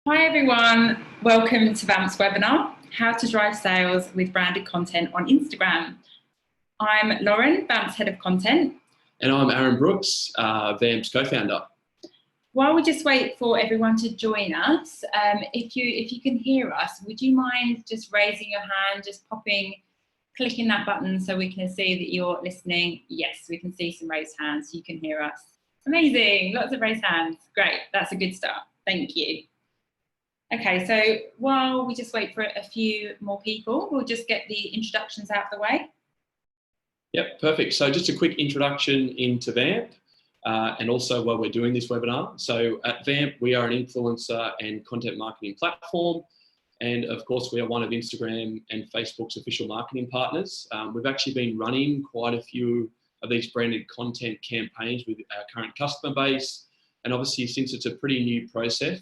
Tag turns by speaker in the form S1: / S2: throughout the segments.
S1: Hi everyone, welcome to Vamp's webinar, How to Drive Sales with Branded Content on Instagram. I'm Lauren, Vamp's Head of Content.
S2: And I'm Aaron Brooks, Vamp's co-founder.
S1: While we just wait for everyone to join us, if you can hear us, would you mind just raising your hand, just clicking that button so we can see that you're listening? Yes, we can see some raised hands, so you can hear us. Amazing, lots of raised hands. Great, that's a good start. Thank you. Okay, so while we just wait for a few more people, we'll just get the introductions out of the way.
S2: Yep, perfect. So just a quick introduction into Vamp and also why we're doing this webinar. So at Vamp, we are an influencer and content marketing platform. And of course, we are one of Instagram and Facebook's official marketing partners. We've actually been running quite a few of these branded content campaigns with our current customer base. And obviously, since it's a pretty new process,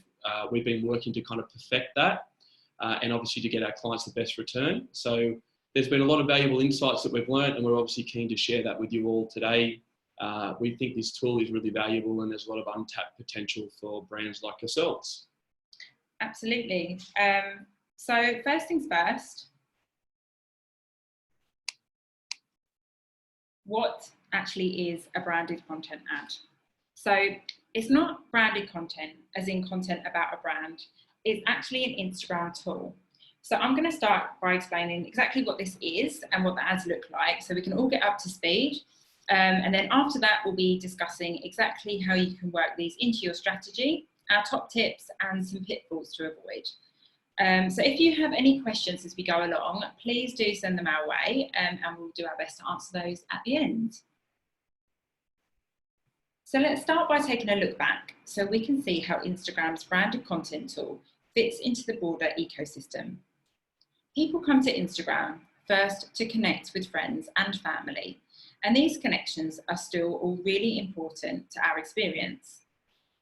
S2: we've been working to kind of perfect that and obviously to get our clients the best return. So there's been a lot of valuable insights that we've learned, and we're obviously keen to share that with you all today. We think this tool is really valuable and there's a lot of untapped potential for brands like yourselves.
S1: Absolutely. So first things first, what actually is a branded content ad? So it's not branded content as in content about a brand. It's actually an Instagram tool. So I'm going to start by explaining exactly what this is and what the ads look like so we can all get up to speed. And then after that, we'll be discussing exactly how you can work these into your strategy, our top tips and some pitfalls to avoid. So if you have any questions as we go along, please do send them our way and we'll do our best to answer those at the end. So let's start by taking a look back so we can see how Instagram's branded content tool fits into the broader ecosystem. People come to Instagram first to connect with friends and family, and these connections are still all really important to our experience.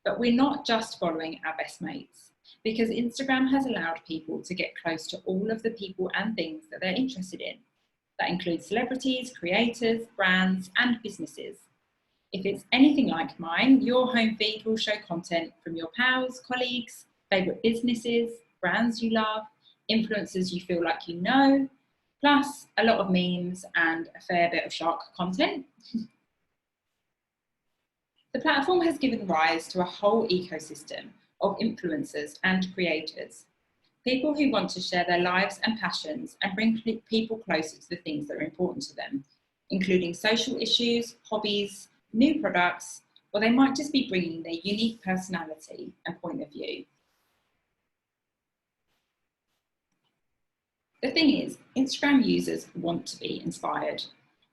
S1: But we're not just following our best mates, because Instagram has allowed people to get close to all of the people and things that they're interested in. That includes celebrities, creators, brands, and businesses. If it's anything like mine, your home feed will show content from your pals, colleagues, favourite businesses, brands you love, influencers you feel like you know, plus a lot of memes and a fair bit of shark content. The platform has given rise to a whole ecosystem of influencers and creators, people who want to share their lives and passions and bring people closer to the things that are important to them, including social issues, hobbies, new products, or they might just be bringing their unique personality and point of view. The thing is, Instagram users want to be inspired,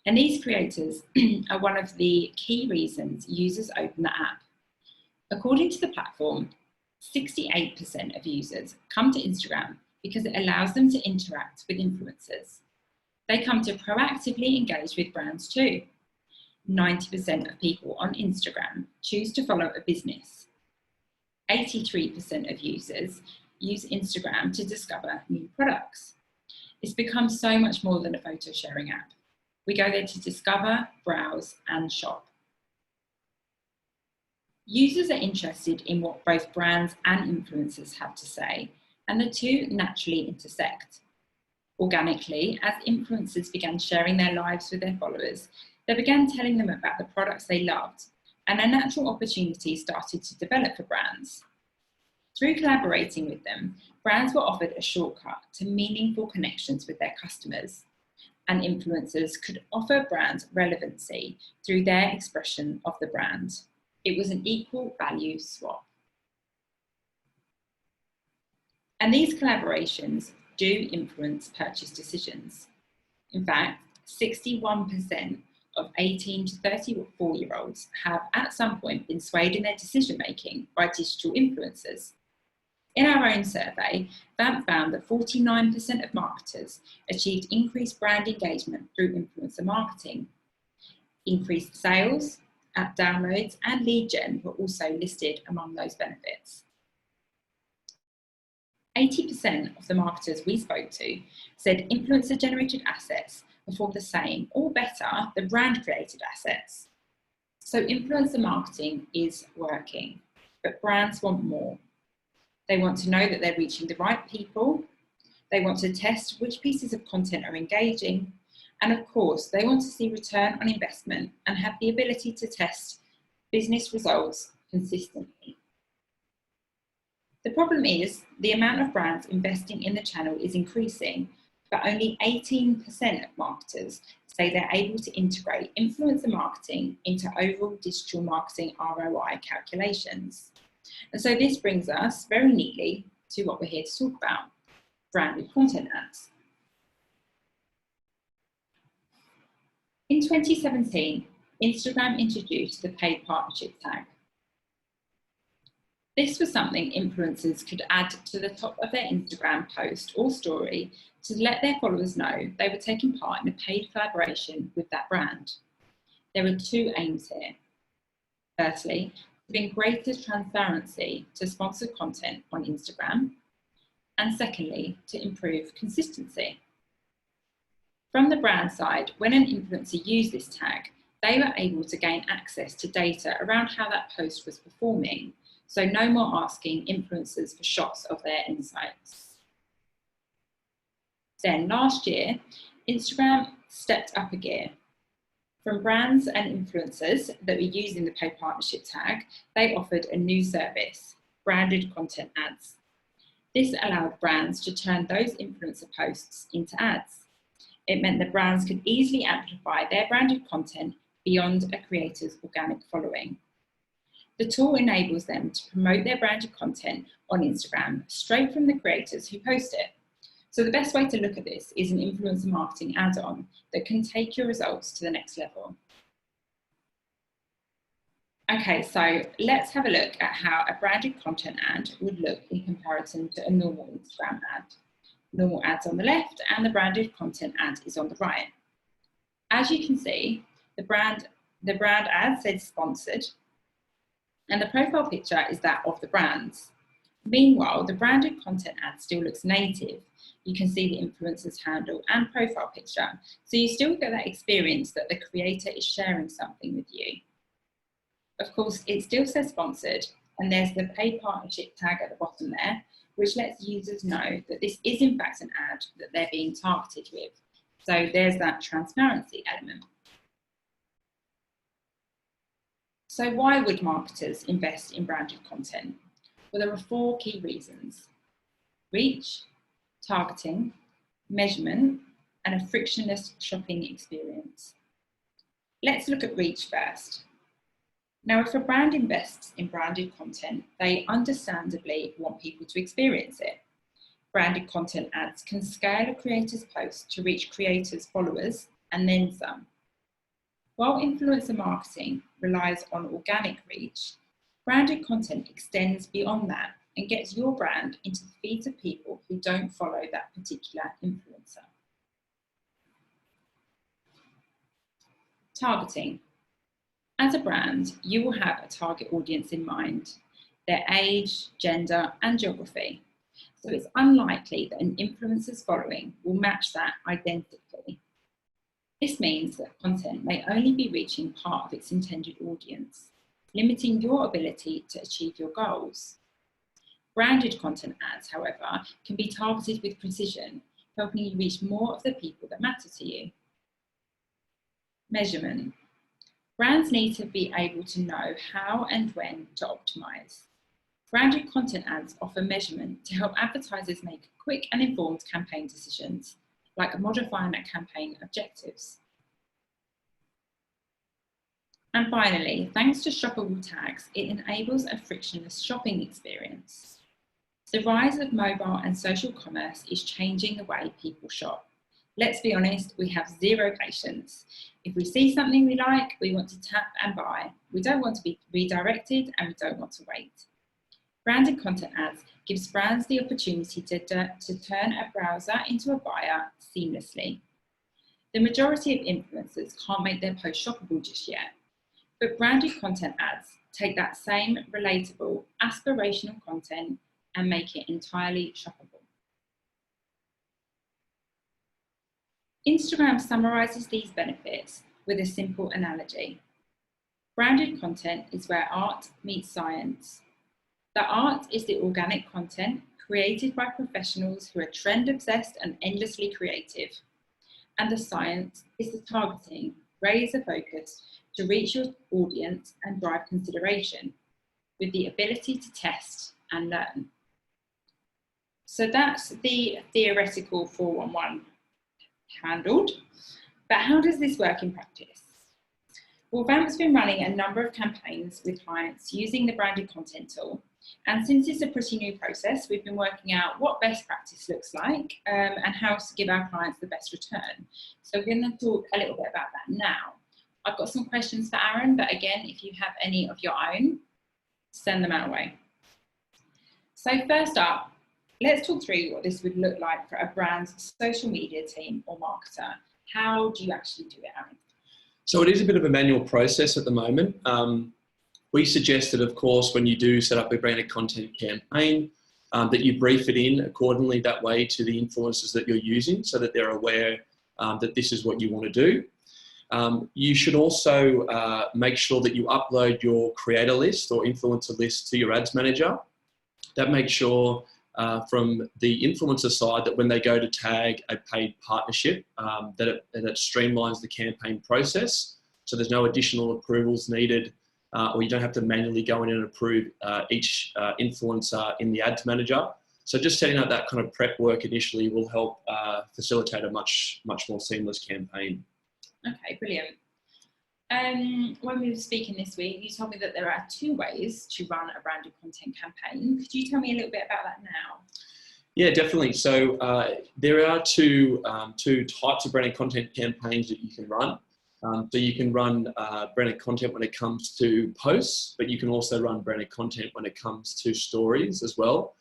S1: and these creators are one of the key reasons users open the app. According to the platform, 68% of users come to Instagram because it allows them to interact with influencers. They come to proactively engage with brands too. 90% of people on Instagram choose to follow a business. 83% of users use Instagram to discover new products. It's become so much more than a photo sharing app. We go there to discover, browse, and shop. Users are interested in what both brands and influencers have to say, and the two naturally intersect. Organically, as influencers began sharing their lives with their followers, they began telling them about the products they loved, and a natural opportunity started to develop for brands. Through collaborating with them, brands were offered a shortcut to meaningful connections with their customers, and influencers could offer brands relevancy through their expression of the brand. It was an equal value swap. And these collaborations do influence purchase decisions. In fact, 61% of 18 to 34-year-olds have at some point been swayed in their decision-making by digital influencers. In our own survey, Vamp found that 49% of marketers achieved increased brand engagement through influencer marketing. Increased sales, app downloads, and lead gen were also listed among those benefits. 80% of the marketers we spoke to said influencer-generated assets perform the same or better than brand-created assets. So influencer marketing is working, but brands want more. They want to know that they're reaching the right people. They want to test which pieces of content are engaging. And of course, they want to see return on investment and have the ability to test business results consistently. The problem is the amount of brands investing in the channel is increasing, but only 18% of marketers say they're able to integrate influencer marketing into overall digital marketing ROI calculations. And so this brings us very neatly to what we're here to talk about, branded content ads. In 2017, Instagram introduced the paid partnership tag. This was something influencers could add to the top of their Instagram post or story to let their followers know they were taking part in a paid collaboration with that brand. There are two aims here. Firstly, to bring greater transparency to sponsored content on Instagram, and secondly, to improve consistency. From the brand side, when an influencer used this tag, they were able to gain access to data around how that post was performing, so no more asking influencers for shots of their insights. Then last year, Instagram stepped up a gear. From brands and influencers that were using the paid partnership tag, they offered a new service, branded content ads. This allowed brands to turn those influencer posts into ads. It meant that brands could easily amplify their branded content beyond a creator's organic following. The tool enables them to promote their branded content on Instagram straight from the creators who post it. So the best way to look at this is an influencer marketing add-on that can take your results to the next level. Okay, so let's have a look at how a branded content ad would look in comparison to a normal Instagram ad. Normal ads on the left and the branded content ad is on the right. As you can see, the brand ad says sponsored, and the profile picture is that of the brands. Meanwhile, the branded content ad still looks native. You can see the influencer's handle and profile picture, so you still get that experience that the creator is sharing something with you. Of course, it still says sponsored, and there's the paid partnership tag at the bottom there, which lets users know that this is in fact an ad that they're being targeted with. So there's that transparency element. So why would marketers invest in branded content? Well, there are 4 key reasons: reach, targeting, measurement, and a frictionless shopping experience. Let's look at reach first. Now, if a brand invests in branded content, they understandably want people to experience it. Branded content ads can scale a creator's post to reach creators' followers and then some. While influencer marketing relies on organic reach, branded content extends beyond that and gets your brand into the feeds of people who don't follow that particular influencer. Targeting. As a brand, you will have a target audience in mind, their age, gender, and geography. So it's unlikely that an influencer's following will match that identically. This means that content may only be reaching part of its intended audience, limiting your ability to achieve your goals. Branded content ads, however, can be targeted with precision, helping you reach more of the people that matter to you. Measurement. Brands need to be able to know how and when to optimize. Branded content ads offer measurement to help advertisers make quick and informed campaign decisions, like modifying a campaign objectives. And finally, thanks to shoppable tags, it enables a frictionless shopping experience. The rise of mobile and social commerce is changing the way people shop. Let's be honest, we have zero patience. If we see something we like, we want to tap and buy. We don't want to be redirected and we don't want to wait. Branded content ads gives brands the opportunity to turn a browser into a buyer seamlessly. The majority of influencers can't make their post shoppable just yet, but branded content ads take that same relatable, aspirational content and make it entirely shoppable. Instagram summarizes these benefits with a simple analogy. Branded content is where art meets science. The art is the organic content created by professionals who are trend obsessed and endlessly creative. And the science is the targeting, razor focus to reach your audience and drive consideration with the ability to test and learn. So that's the theoretical 411 handled. But how does this work in practice? Well, Vamp's been running a number of campaigns with clients using the branded content tool. And since it's a pretty new process, we've been working out what best practice looks like and how to give our clients the best return. So we're going to talk a little bit about that now. I've got some questions for Aaron, but again, if you have any of your own, send them our way. So first up, let's talk through what this would look like for a brand's social media team or marketer. How do you actually do it, Aaron?
S2: So it is a bit of a manual process at the moment. We suggest that, of course, when you do set up a branded content campaign, that you brief it in accordingly that way to the influencers that you're using so that they're aware that this is what you want to do. You should also make sure that you upload your creator list or influencer list to your ads manager. That makes sure from the influencer side that when they go to tag a paid partnership, that it streamlines the campaign process. So there's no additional approvals needed, or you don't have to manually go in and approve each influencer in the ads manager. So just setting up that kind of prep work initially will help facilitate a much more seamless campaign.
S1: Okay, brilliant. When we were speaking this week, you told me that there are 2 ways to run a branded content campaign. Could you tell me a little bit about that now?
S2: Yeah, definitely. So there are two types of branded content campaigns that you can run. So you can run branded content when it comes to posts, but you can also run branded content when it comes to stories as well,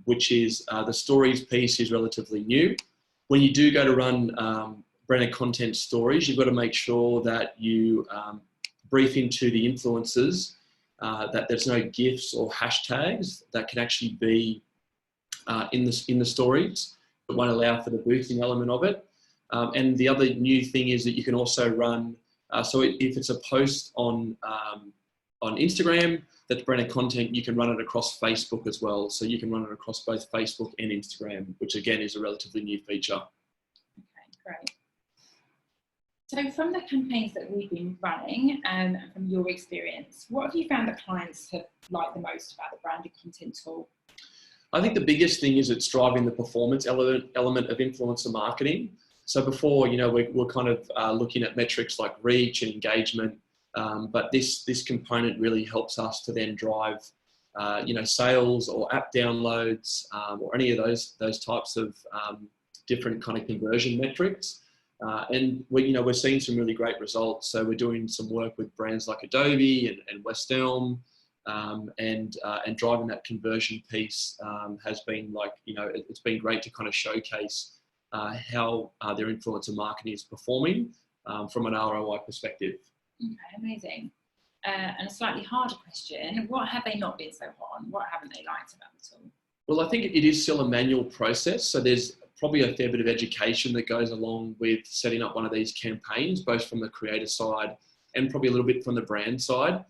S2: which is the stories piece is relatively new. When you do go to run branded content stories, you've got to make sure that you brief into the influencers that there's no GIFs or hashtags that can actually be in the stories. It won't allow for the boosting element of it. And the other new thing is that you can also run, so if it's a post on Instagram that's branded content, you can run it across Facebook as well. So you can run it across both Facebook and Instagram, which again is a relatively new feature.
S1: Okay, great. So from the campaigns that we've been running and from your experience, what have you found that clients have liked the most about the branded content tool?
S2: I think the biggest thing is it's driving the performance element of influencer marketing. So before, we're kind of looking at metrics like reach and engagement, but this component really helps us to then drive, sales or app downloads or any of those types of different kind of conversion metrics. And we're seeing some really great results. So we're doing some work with brands like Adobe and West Elm, and driving that conversion piece has been it's been great to kind of showcase how their influencer marketing is performing from an ROI perspective.
S1: Okay, amazing. And a slightly harder question, what have they not been so hot on? What haven't they liked about the tool?
S2: Well, I think it is still a manual process. So there's probably a fair bit of education that goes along with setting up one of these campaigns, both from the creator side and probably a little bit from the brand side.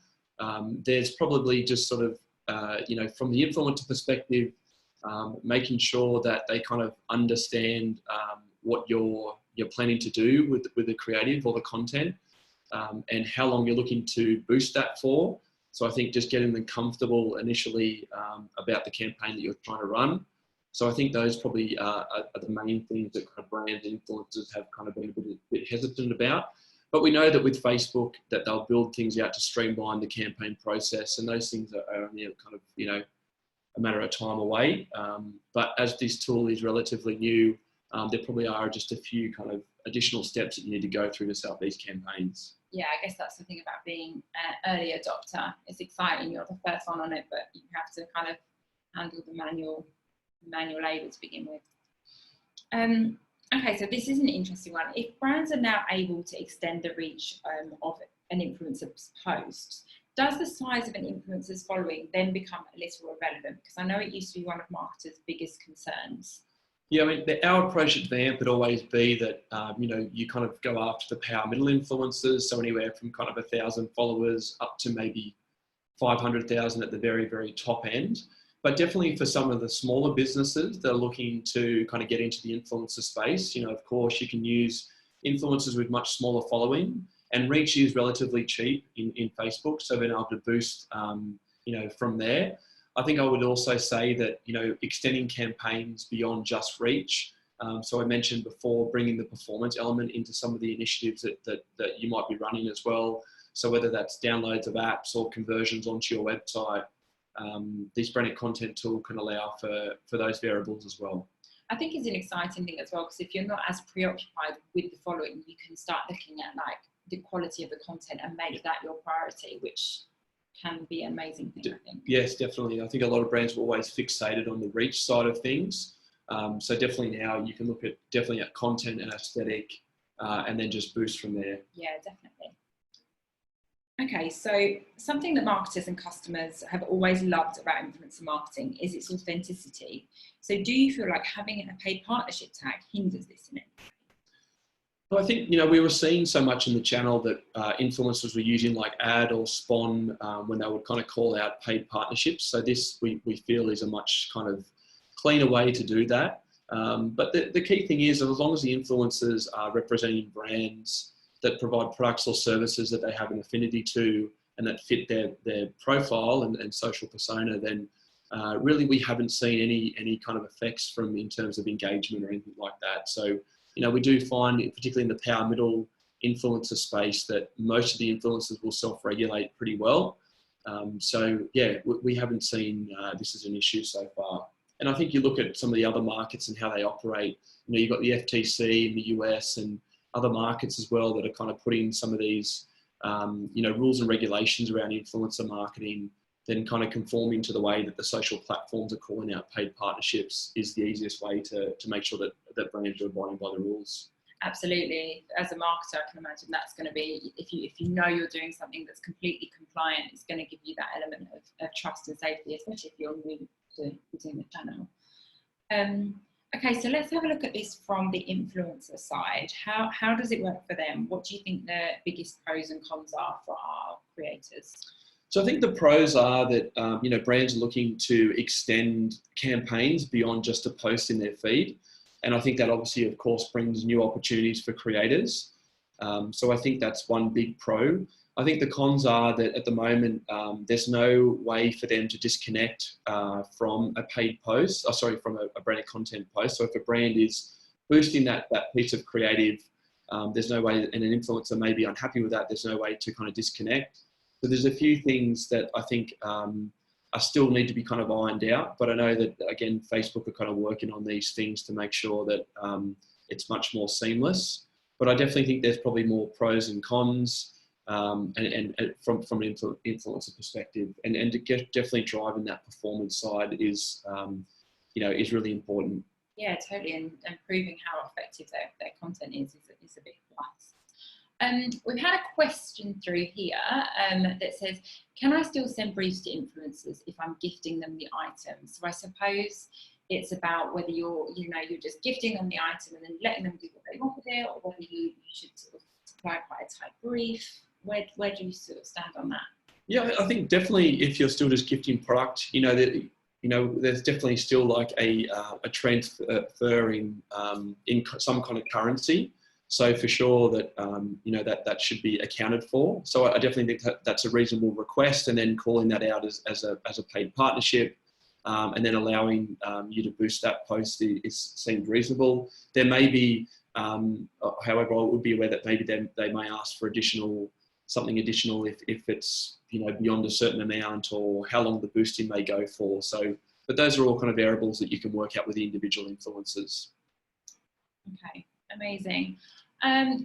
S2: There's probably just sort of, from the influencer perspective, making sure that they kind of understand what you're planning to do with the creative or the content, and how long you're looking to boost that for. So I think just getting them comfortable initially about the campaign that you're trying to run. So I think those probably are the main things that kind of brands and influencers have kind of been a bit hesitant about. But we know that with Facebook that they'll build things out to streamline the campaign process, and those things are only kind of, a matter of time away. But as this tool is relatively new, there probably are just a few kind of additional steps that you need to go through to set up these campaigns.
S1: Yeah, I guess that's the thing about being an early adopter. It's exciting, you're the first one on it, but you have to kind of handle the manual labour to begin with. Okay, so this is an interesting one. If brands are now able to extend the reach of an influencer's post, does the size of an influencer's following then become a little irrelevant? Because I know it used to be one of marketers' biggest concerns.
S2: Yeah, I mean, our approach at Vamp would always be that, you kind of go after the power middle influencers, so anywhere from kind of 1,000 followers up to maybe 500,000 at the very, very top end. But definitely for some of the smaller businesses that are looking to kind of get into the influencer space, you know, of course, you can use influencers with much smaller following, and reach is relatively cheap in Facebook. So being able to boost, you know, from there. I think I would also say that, you know, extending campaigns beyond just reach. So I mentioned before, bringing the performance element into some of the initiatives that you might be running as well. So whether that's downloads of apps or conversions onto your website, this branded content tool can allow for those variables as well.
S1: I think it's an exciting thing as well, because if you're not as preoccupied with the following, you can start looking at like the quality of the content and make that your priority, which can be an amazing thing, I think.
S2: Yes, definitely. I think a lot of brands were always fixated on the reach side of things. So definitely now you can look at definitely at content and aesthetic, and then just boost from there.
S1: Yeah, definitely. Okay, so something that marketers and customers have always loved about influencer marketing is its authenticity. So do you feel like having a paid partnership tag hinders this in it?
S2: Well, I think, you know, we were seeing so much in the channel that influencers were using like ad or spawn when they would kind of call out paid partnerships. So this we feel is a much kind of cleaner way to do that. But the key thing is, as long as the influencers are representing brands that provide products or services that they have an affinity to and that fit their profile and social persona, then really we haven't seen any kind of effects from in terms of engagement or anything like that. So, you know, we do find, particularly in the power middle influencer space, that most of the influencers will self-regulate pretty well. So yeah, we haven't seen this as an issue so far. And I think you look at some of the other markets and how they operate. You know, you've got the FTC in the US and other markets as well that are kind of putting some of these, you know, rules and regulations around influencer marketing, then kind of conforming to the way that the social platforms are calling out paid partnerships is the easiest way to make sure that brands are abiding by the rules.
S1: Absolutely. As a marketer, I can imagine that's going to be, if you know you're doing something that's completely compliant, it's going to give you that element of trust and safety, especially if you're new to using the channel. Okay, so let's have a look at this from the influencer side. How does it work for them? What do you think the biggest pros and cons are for our creators?
S2: So I think the pros are that, you know, brands are looking to extend campaigns beyond just a post in their feed. And I think that obviously, of course, brings new opportunities for creators. So I think that's one big pro. I think the cons are that at the moment, there's no way for them to disconnect from a paid post, from a branded content post. So if a brand is boosting that piece of creative, there's no way, and an influencer may be unhappy with that, there's no way to kind of disconnect. So there's a few things that I think I still need to be kind of ironed out, but I know that, again, Facebook are kind of working on these things to make sure that it's much more seamless. But I definitely think there's probably more pros and cons. And from an influencer perspective, and to definitely driving that performance side is, you know, is really important.
S1: Yeah, totally, and proving how effective their content is a big plus. We've had a question through here that says, can I still send briefs to influencers if I'm gifting them the item? So I suppose it's about whether you're just gifting them the item and then letting them do what they want with it, or whether you should sort of supply quite a tight brief. Where do you sort of stand on that?
S2: Yeah, I think definitely if you're still just gifting product, you know, there's definitely still like a transfer in some kind of currency. So for sure that, you know, that should be accounted for. So I definitely think that's a reasonable request, and then calling that out as a paid partnership, and then allowing you to boost that post seemed reasonable. There may be, however, I would be aware that maybe they may ask for something additional if it's, you know, beyond a certain amount, or how long the boosting may go for. So, but those are all kind of variables that you can work out with the individual influencers.
S1: Okay, amazing.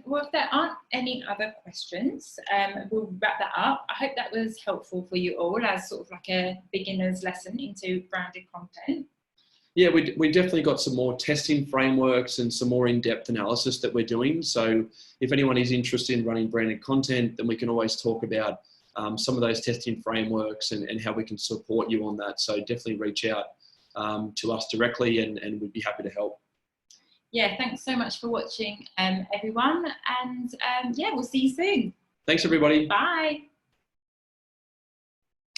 S1: Well, if there aren't any other questions, we'll wrap that up. I hope that was helpful for you all as sort of like a beginner's lesson into branded content.
S2: Yeah, we definitely got some more testing frameworks and some more in-depth analysis that we're doing. So if anyone is interested in running branded content, then we can always talk about some of those testing frameworks and how we can support you on that. So definitely reach out to us directly, and we'd be happy to help.
S1: Yeah, thanks so much for watching, everyone. And yeah, we'll see you soon.
S2: Thanks, everybody.
S1: Bye.